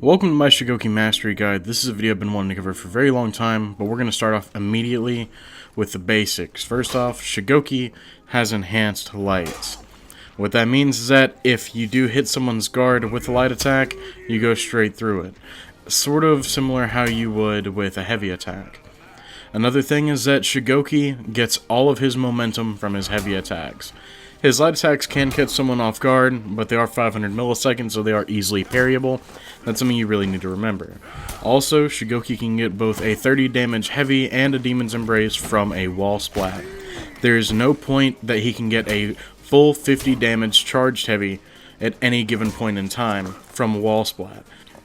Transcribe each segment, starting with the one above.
Welcome to my Shugoki Mastery Guide. This is a video I've been wanting to cover for a very long time, but we're going to start off immediately with the basics. First off, Shugoki has enhanced lights. What that means is that if you do hit someone's guard with a light attack, you go straight through it. Sort of similar how you would with a heavy attack. Another thing is that Shugoki gets all of his momentum from his heavy attacks. His light attacks can catch someone off guard, but they are 500 milliseconds, so they are easily parryable. That's something you really need to remember. Also, Shugoki can get both a 30 damage heavy and a Demon's Embrace from a wall splat. There is no point that he can get a full 50 damage charged heavy at any given point in time from a wall splat.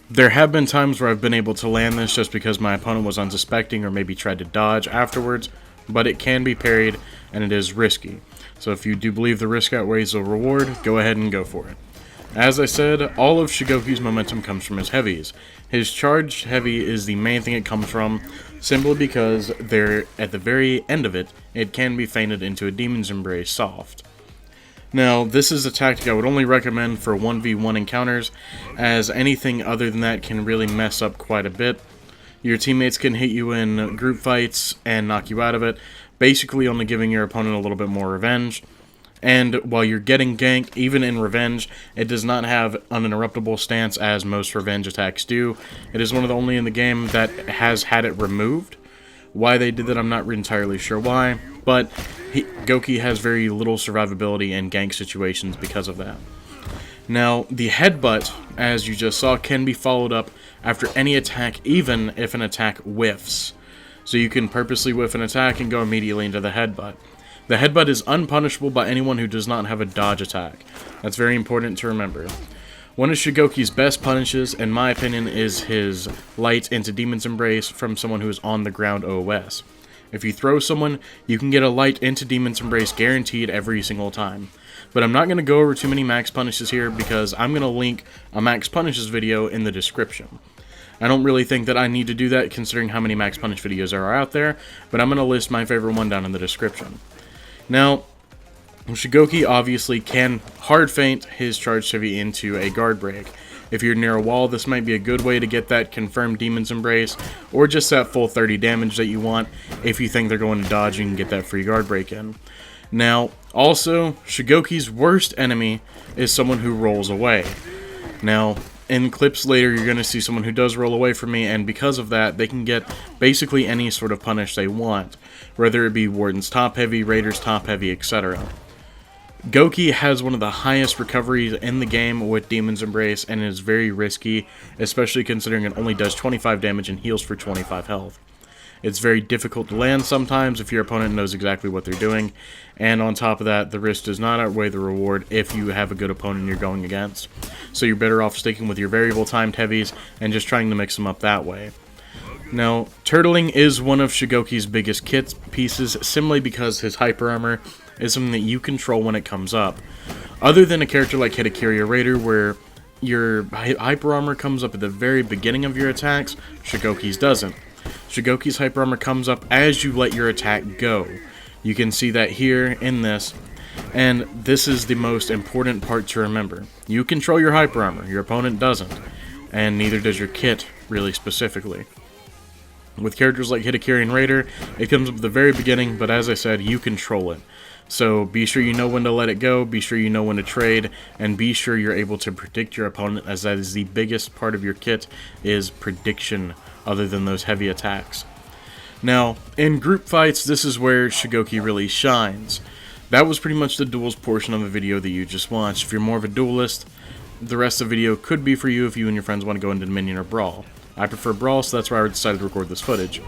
There have been times where I've been able to land this just because my opponent was unsuspecting or maybe tried to dodge afterwards, but it can be parried and it is risky. So if you do believe the risk outweighs the reward, go ahead and go for it. As I said, all of Shugoki's momentum comes from his heavies. His charged heavy is the main thing it comes from, simply because there, at the very end of it, it can be feinted into a Demon's Embrace soft. Now, this is a tactic I would only recommend for 1v1 encounters, as anything other than that can really mess up quite a bit. Your teammates can hit you in group fights and knock you out of it, basically only giving your opponent a little bit more revenge. And while you're getting ganked, even in revenge, it does not have an uninterruptible stance as most revenge attacks do. It is one of the only in the game that has had it removed. Why they did that, I'm not entirely sure why, but Goki has very little survivability in gank situations because of that. Now, the headbutt, as you just saw, can be followed up after any attack, even if an attack whiffs. So you can purposely whiff an attack and go immediately into the headbutt. The headbutt is unpunishable by anyone who does not have a dodge attack. That's very important to remember. One of Shugoki's best punishes, in my opinion, is his light into Demon's Embrace from someone who is on the ground OS. If you throw someone, you can get a light into Demon's Embrace guaranteed every single time. But I'm not going to go over too many max punishes here because I'm going to link a max punishes video in the description. I don't really think that I need to do that considering how many max punish videos there are out there, but I'm going to list my favorite one down in the description. Now, Shugoki obviously can hard feint his charge heavy into a guard break. If you're near a wall, this might be a good way to get that confirmed Demon's Embrace, or just that full 30 damage that you want. If you think they're going to dodge, you can get that free guard break in. Now, also, Shugoki's worst enemy is someone who rolls away. Now, in clips later, you're going to see someone who does roll away from me, and because of that, they can get basically any sort of punish they want, whether it be Warden's top heavy, Raider's top heavy, etc. Goki has one of the highest recoveries in the game with Demon's Embrace, and is very risky, especially considering it only does 25 damage and heals for 25 health. It's very difficult to land sometimes if your opponent knows exactly what they're doing, and on top of that, the risk does not outweigh the reward if you have a good opponent you're going against. So you're better off sticking with your variable timed heavies and just trying to mix them up that way. Now, turtling is one of Shugoki's biggest kit pieces, simply because his hyper armor is something that you control when it comes up. Other than a character like Hitakiri or Raider, where your hyper armor comes up at the very beginning of your attacks, Shugoki's doesn't. Shugoki's hyper armor comes up as you let your attack go. You can see that here in this, and this is the most important part to remember. You control your hyper armor, your opponent doesn't, and neither does your kit, really specifically. With characters like Hitakiri and Raider, it comes up at the very beginning, but as I said, you control it. So be sure you know when to let it go, be sure you know when to trade, and be sure you're able to predict your opponent, as that is the biggest part of your kit, is prediction, other than those heavy attacks. Now, in group fights, this is where Shugoki really shines. That was pretty much the duels portion of the video that you just watched. If you're more of a duelist, the rest of the video could be for you if you and your friends want to go into Dominion or Brawl. I prefer Brawl, so that's why I decided to record this footage.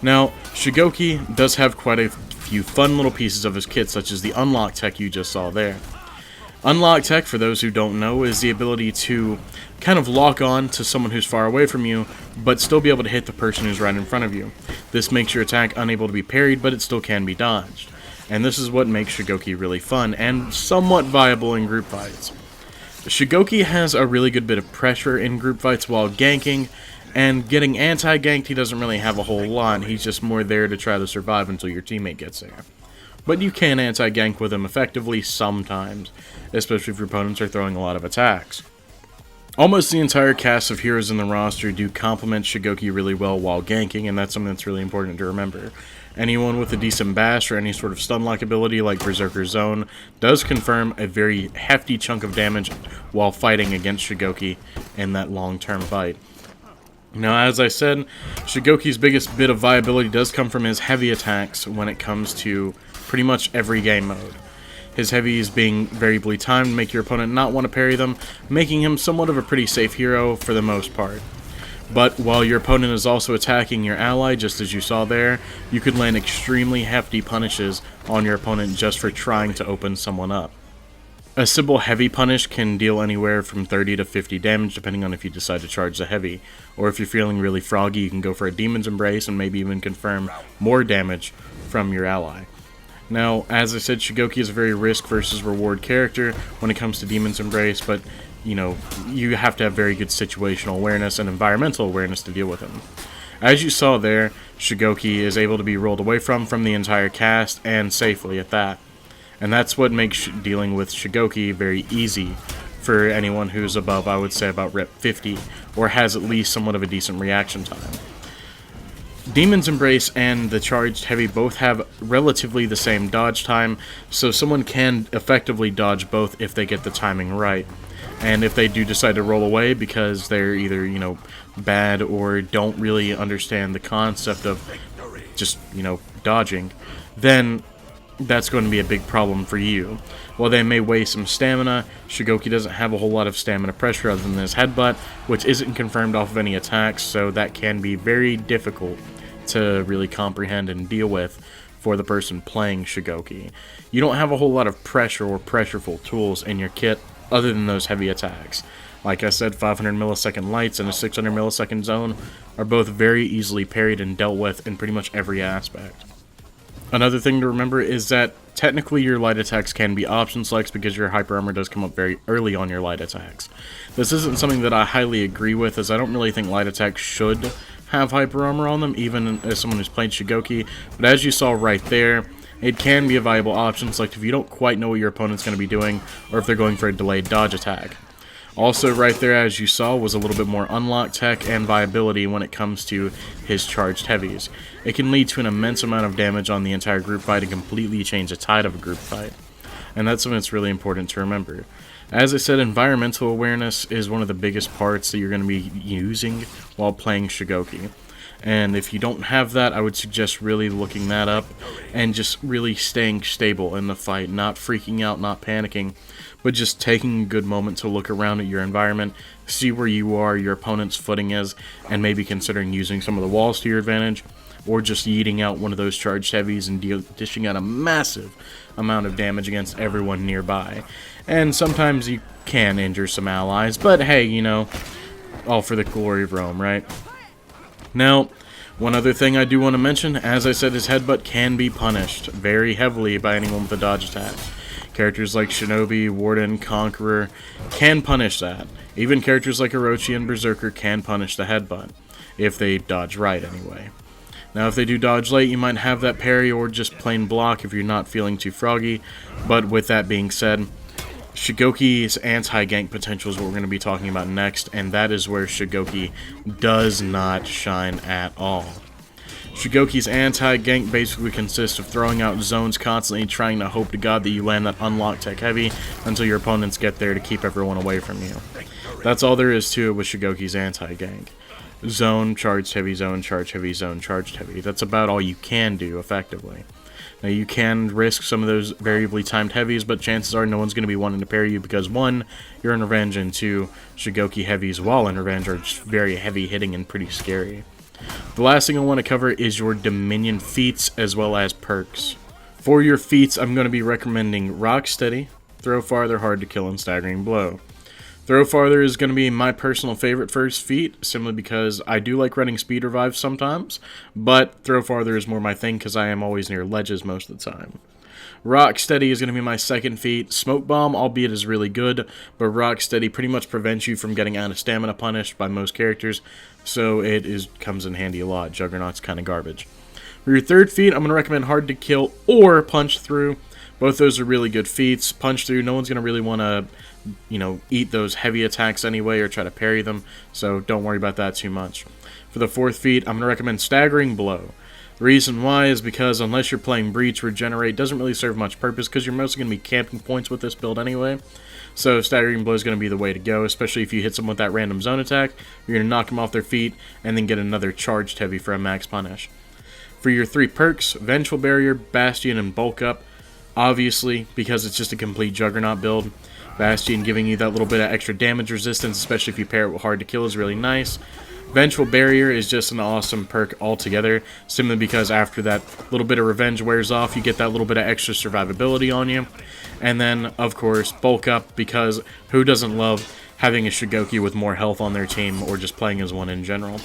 Now, Shugoki does have quite a few fun little pieces of his kit, such as the Unlock Tech you just saw there. Unlock Tech, for those who don't know, is the ability to kind of lock on to someone who's far away from you, but still be able to hit the person who's right in front of you. This makes your attack unable to be parried, but it still can be dodged. And this is what makes Shugoki really fun, and somewhat viable in group fights. Shugoki has a really good bit of pressure in group fights while ganking, and getting anti-ganked he doesn't really have a whole lot, he's just more there to try to survive until your teammate gets there. But you can anti-gank with him effectively sometimes, especially if your opponents are throwing a lot of attacks. Almost the entire cast of heroes in the roster do complement Shugoki really well while ganking, and that's something that's really important to remember. Anyone with a decent bash or any sort of stun lock ability like Berserker Zone does confirm a very hefty chunk of damage while fighting against Shugoki in that long-term fight. Now, as I said, Shugoki's biggest bit of viability does come from his heavy attacks when it comes to pretty much every game mode. His heavies being variably timed make your opponent not want to parry them, making him somewhat of a pretty safe hero for the most part. But while your opponent is also attacking your ally, just as you saw there, you could land extremely hefty punishes on your opponent just for trying to open someone up. A simple heavy punish can deal anywhere from 30 to 50 damage depending on if you decide to charge the heavy, or if you're feeling really froggy you can go for a Demon's Embrace and maybe even confirm more damage from your ally. Now, as I said, Shugoki is a very risk versus reward character when it comes to Demon's Embrace, but, you know, you have to have very good situational awareness and environmental awareness to deal with him. As you saw there, Shugoki is able to be rolled away from the entire cast, and safely at that. And that's what makes dealing with Shugoki very easy for anyone who's above, I would say, about rep 50, or has at least somewhat of a decent reaction time. Demon's Embrace and the Charged Heavy both have relatively the same dodge time, so someone can effectively dodge both if they get the timing right. And if they do decide to roll away because they're either, you know, bad or don't really understand the concept of just, you know, dodging, then that's going to be a big problem for you. While they may waste some stamina, Shugoki doesn't have a whole lot of stamina pressure other than his headbutt, which isn't confirmed off of any attacks, so that can be very difficult to really comprehend and deal with for the person playing Shugoki. You don't have a whole lot of pressure or pressureful tools in your kit other than those heavy attacks. Like I said, 500 millisecond lights and a 600 millisecond zone are both very easily parried and dealt with in pretty much every aspect. Another thing to remember is that technically your light attacks can be option selects because your hyper armor does come up very early on your light attacks. This isn't something that I highly agree with, as I don't really think light attacks should have hyper armor on them, even as someone who's played Shugoki, but as you saw right there, it can be a viable option select if you don't quite know what your opponent's going to be doing, or if they're going for a delayed dodge attack. Also right there, as you saw, was a little bit more unlock tech and viability when it comes to his charged heavies. It can lead to an immense amount of damage on the entire group fight and completely change the tide of a group fight. And that's something that's really important to remember. As I said, environmental awareness is one of the biggest parts that you're going to be using while playing Shugoki. And if you don't have that, I would suggest really looking that up and just really staying stable in the fight, not freaking out, not panicking, but just taking a good moment to look around at your environment, see where you are, your opponent's footing is, and maybe considering using some of the walls to your advantage, or just yeeting out one of those charged heavies and dishing out a massive amount of damage against everyone nearby. And sometimes you can injure some allies, but hey, you know, all for the glory of Rome, right? Now, one other thing I do want to mention, as I said, his headbutt can be punished very heavily by anyone with a dodge attack. Characters like Shinobi, Warden, Conqueror can punish that. Even characters like Orochi and Berserker can punish the headbutt, if they dodge right anyway. Now, if they do dodge late, you might have that parry or just plain block if you're not feeling too froggy, but with that being said, Shugoki's anti-gank potential is what we're going to be talking about next, and that is where Shugoki does not shine at all. Shugoki's anti-gank basically consists of throwing out zones constantly, trying to hope to God that you land that unlock tech heavy until your opponents get there to keep everyone away from you. That's all there is to it with Shugoki's anti-gank. Zone, charged heavy, zone, charged heavy, zone, charged heavy. That's about all you can do effectively. Now, you can risk some of those variably timed heavies, but chances are no one's going to be wanting to parry you because, one, you're in revenge, and two, Shugoki heavies while in revenge are just very heavy hitting and pretty scary. The last thing I want to cover is your Dominion feats as well as perks. For your feats, I'm going to be recommending Rock Steady, Throw Farther, Hard to Kill, and Staggering Blow. Throw Farther is going to be my personal favorite first feat, simply because I do like running speed revives sometimes, but Throw Farther is more my thing because I am always near ledges most of the time. Rock Steady is going to be my second feat. Smoke Bomb, albeit, is really good, but Rock Steady pretty much prevents you from getting out of stamina punished by most characters, so it comes in handy a lot. Juggernaut's kind of garbage. For your third feat, I'm going to recommend Hard to Kill or Punch Through. Both those are really good feats. Punch through, no one's going to really want to, you know, eat those heavy attacks anyway or try to parry them, so don't worry about that too much. For the 4th feat, I'm going to recommend Staggering Blow. The reason why is because unless you're playing Breach, Regenerate doesn't really serve much purpose because you're mostly going to be camping points with this build anyway. So Staggering Blow is going to be the way to go, especially if you hit someone with that random zone attack. You're going to knock them off their feet and then get another charged heavy for a max punish. For your 3 perks, Vengeful Barrier, Bastion, and Bulk Up, obviously because it's just a complete Juggernaut build. Bastion giving you that little bit of extra damage resistance, especially if you pair it with Hard to Kill, is really nice. Vengeful Barrier is just an awesome perk altogether, simply because after that little bit of revenge wears off, you get that little bit of extra survivability on you. And then, of course, Bulk Up, because who doesn't love having a Shugoki with more health on their team, or just playing as one in general.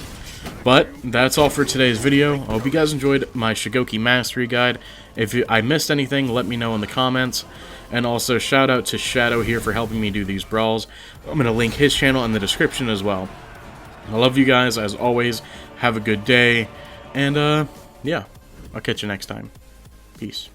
But that's all for today's video. I hope you guys enjoyed my Shugoki Mastery Guide. If I missed anything, let me know in the comments. And also, shout out to Shadow here for helping me do these brawls. I'm going to link his channel in the description as well. I love you guys, as always. Have a good day. And, yeah, I'll catch you next time. Peace.